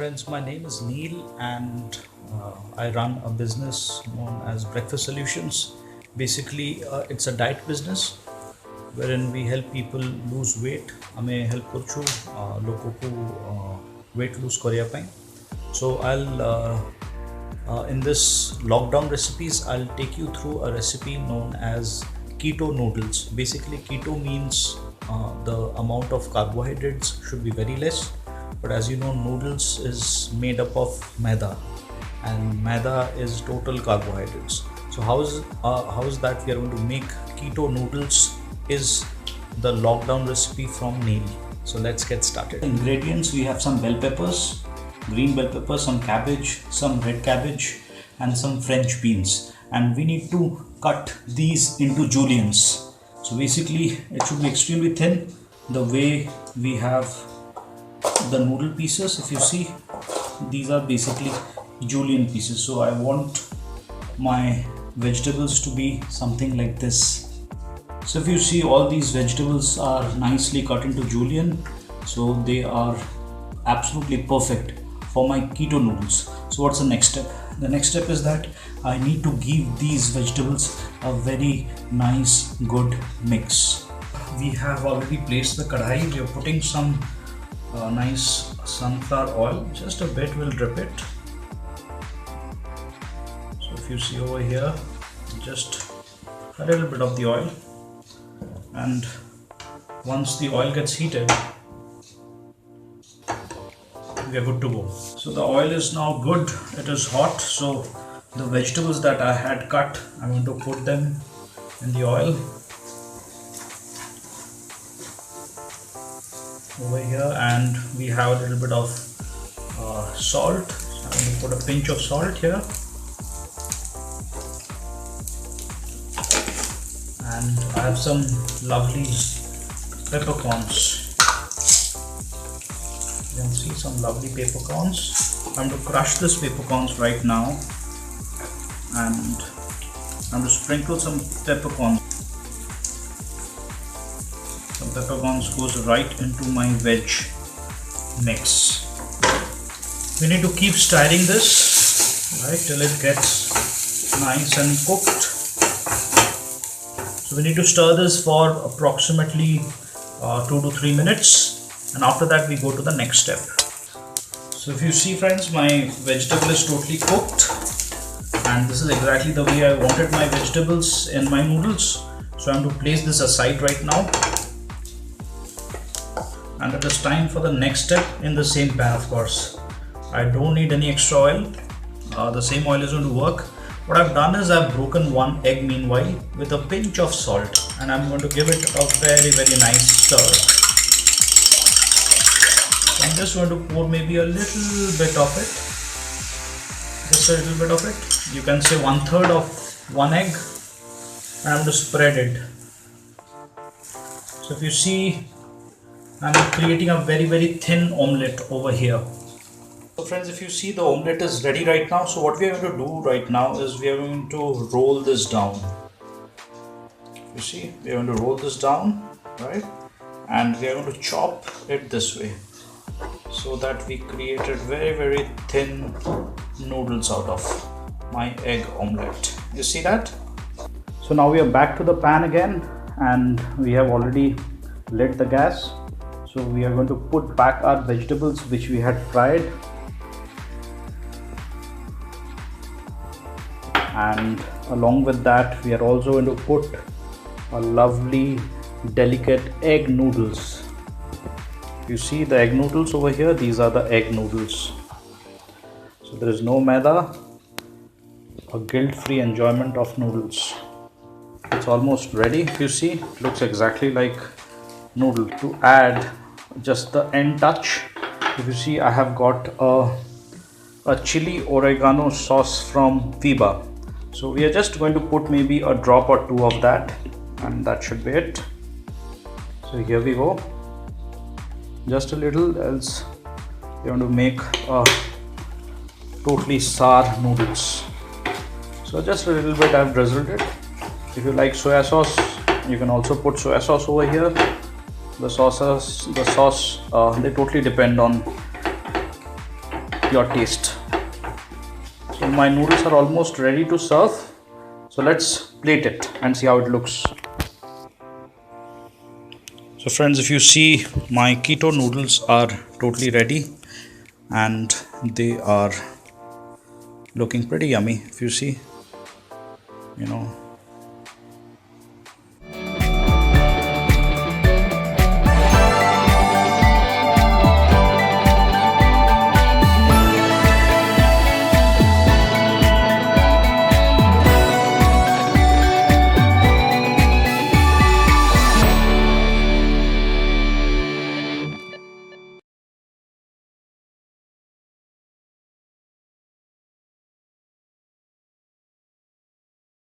friends, my name is Neil and I run a business known as Breakfast Solutions. Basically, it's a diet business wherein we help people lose weight. हमें help करछु लोगों को weight lose करिया पाएं. So in this lockdown recipes, I'll take you through a recipe known as keto noodles. Basically, keto means the amount of carbohydrates should be very less. But as you know, noodles is made up of maida, and maida is total carbohydrates. So how is that we are going to make keto noodles is the lockdown recipe from Neil. So let's get started. Ingredients: we have some bell peppers, green bell peppers, some cabbage, some red cabbage, and some French beans. And we need to cut these into juliennes. So basically, it should be extremely thin. The way we have the noodle pieces, if you see, these are basically julienne pieces. So I want my vegetables to be something like this. So if you see, all these vegetables are nicely cut into julienne, so they are absolutely perfect for my keto noodles. So what's the next step? The next step is that I need to give these vegetables a very nice good mix. We have already placed the kadhai. We are putting some nice sunflower oil, just a bit, will drip it. So if you see over here, just a little bit of the oil, and once the oil gets heated, we are good to go. So the oil is now good, it is hot. So the vegetables that I had cut, I'm going to put them in the oil over here, and we have a little bit of salt. So I'm going to put a pinch of salt here, and I have some lovely peppercorns. You can see some lovely peppercorns. I'm going to crush this peppercorns right now, and I'm going to sprinkle some peppercorns. Some peppercorns goes right into my veg mix. We need to keep stirring this right till it gets nice and cooked. So we need to stir this for approximately 2 to 3 minutes, and after that we go to the next step. So if you see, friends, my vegetable is totally cooked, and this is exactly the way I wanted my vegetables in my noodles. So I'm going to place this aside right now, and it is time for the next step in the same pan. Of course, I don't need any extra oil. The same oil is going to work. What I've done is I've broken one egg meanwhile with a pinch of salt, and I'm going to give it a very nice stir. So I'm just going to pour maybe a little bit of it, just a little bit of it. You can say 1/3 of one egg, and I'm going to spread it. So if you see, I'm creating a very thin omelette over here. So friends, if you see, the omelette is ready right now. So what we are going to do right now is we are going to roll this down. You see, we are going to roll this down, right? And we are going to chop it this way, so that we created very thin noodles out of my egg omelette. You see that? So now we are back to the pan again, and we have already lit the gas. So we are going to put back our vegetables which we had fried, and along with that we are also going to put a lovely delicate egg noodles. You see the egg noodles over here, these are the egg noodles. So there is no maida, a guilt-free enjoyment of noodles. It's almost ready. If you see, it looks exactly like noodle. To add just the end touch, if you see, I have got a chili oregano sauce from Viva. So we are just going to put maybe a drop or two of that, and that should be it. So here we go, just a little, else we want to make a totally sour noodles. So just a little bit I've drizzled it. If you like soya sauce, you can also put soya sauce over here. The sauce, they totally depend on your taste. So my noodles are almost ready to serve. So let's plate it and see how it looks. So friends, if you see, my keto noodles are totally ready and they are looking pretty yummy. If you see,